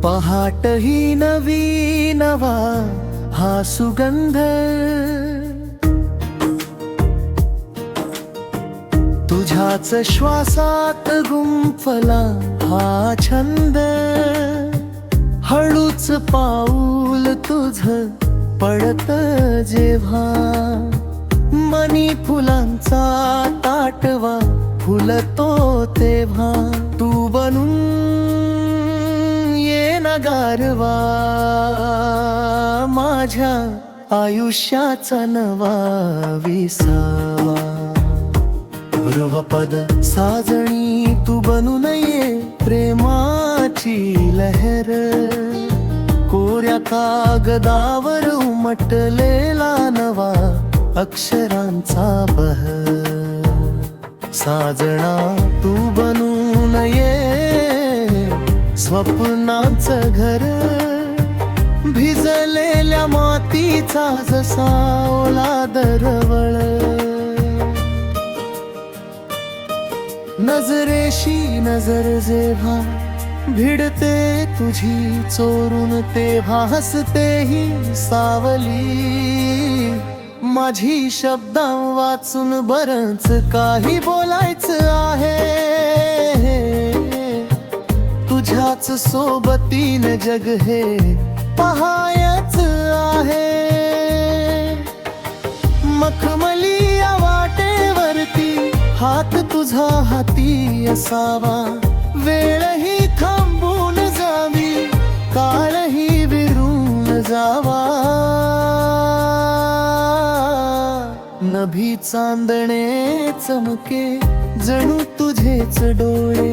पहाट ही नवी नवा हा सुगंध, तुझ्याच श्वासात गुंफला हा छंद. हळूच पाऊल तुझ पडत जेव्हा, मनी फुलांचा ताटवा फुलतो तेव्हा. तू बनून ये ना गारवा, माझ्या आयुष्याचा नवा विसावा. ध्रुवपद साजणी तू बनून ये प्रेमाची लहर, कोऱ्या कागदावर उमटलेला नवा अक्षरांचा बहर. साजणा तू बनून ये स्वप्नांचं घर, भिजलेल्या मातीचा जसा ओला दरवळ. नजरेशी नजर जेव्हा भिडते तुझी चोरून, तेव्हा हसते ही सावली. माझी शब्दां वाचून बरंच काही बोलायचं आहे, तुझ्याच सोबतीन जग हे पहायचं आहे. मखमली या वाटेवरती हात तुझा हाती असावा, वेळही थांबून जावी, काळही विरून जावा. नभी चांदणे चमके जणू तुझेच डोळे,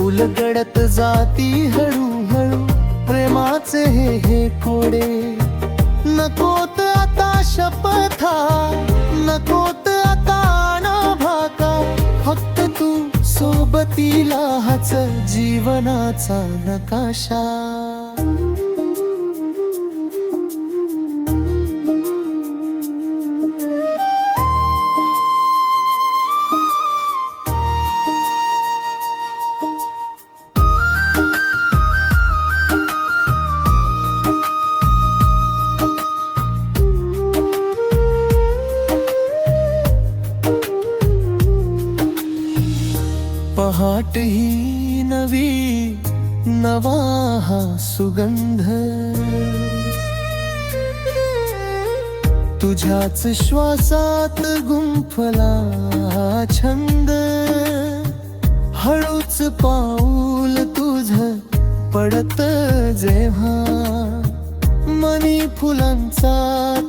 उलगडत जाती हळूहळू प्रेमाचे हे कोडे. नकोत आता शपथा, नकोत आता भाका, फक्त तू सोबतीला हाच जीवनाचा नकाशा. पहाट ही नवी नवा हा सुगंध, तुझ्याच श्वासात गुंफला छंद. हळूच पाऊल तुझ पडत जेव्हा, मनी फुलांचा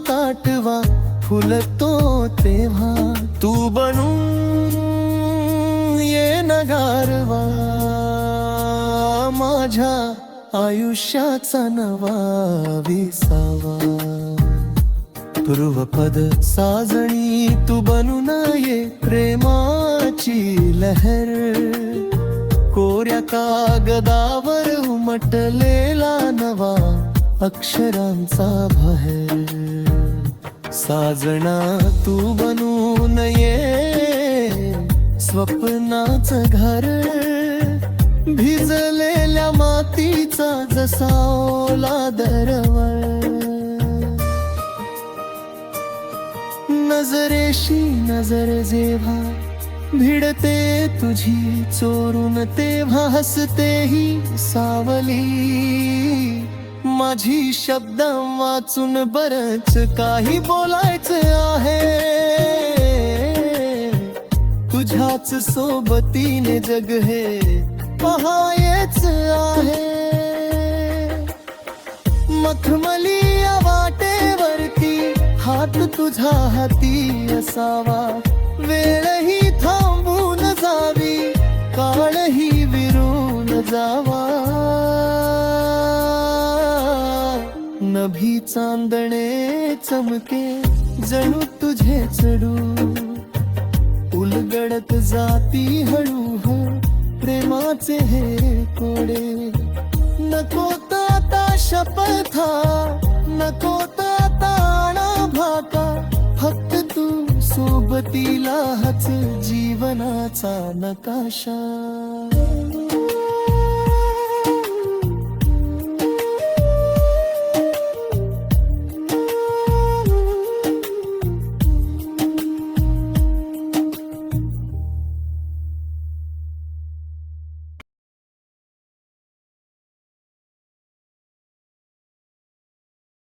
ताटवा फुलतो तेव्हा. तू बनून ये ना गारवा, माझ्या आयुष्याचा नवा विसावा. ध्रुवपद साजणी तू बनून ये प्रेमाची लहर, कोऱ्या कागदावर उमटलेला नवा अक्षरांचा बहर. साजणा तू बनून ये स्वप्नाचं घर, भिजलेल्या मातीचा जसा ओला दरवळ. नजरेशी नजर जेव्हा भिडते तुझी चोरून, तेव्हा हसते ही सावली. माझी शब्दां वाचून बरंच काही बोलायचं आहे, तुझ्याच सोबतीने जग हे पहायचं आहे. मखमली या वाटेवरती हात तुझा हाती असावा, वेळही थांबून जावी, काळही विरून जावा. नभी चांदणे चमके जणू तुझे चढू, उलगडत जाती हळूहळू प्रेमाचे हे कोडे. नकोत आता शपथा, नकोत आता भाका, फक्त तू सोबतीला हाच जीवनाचा नकाशा.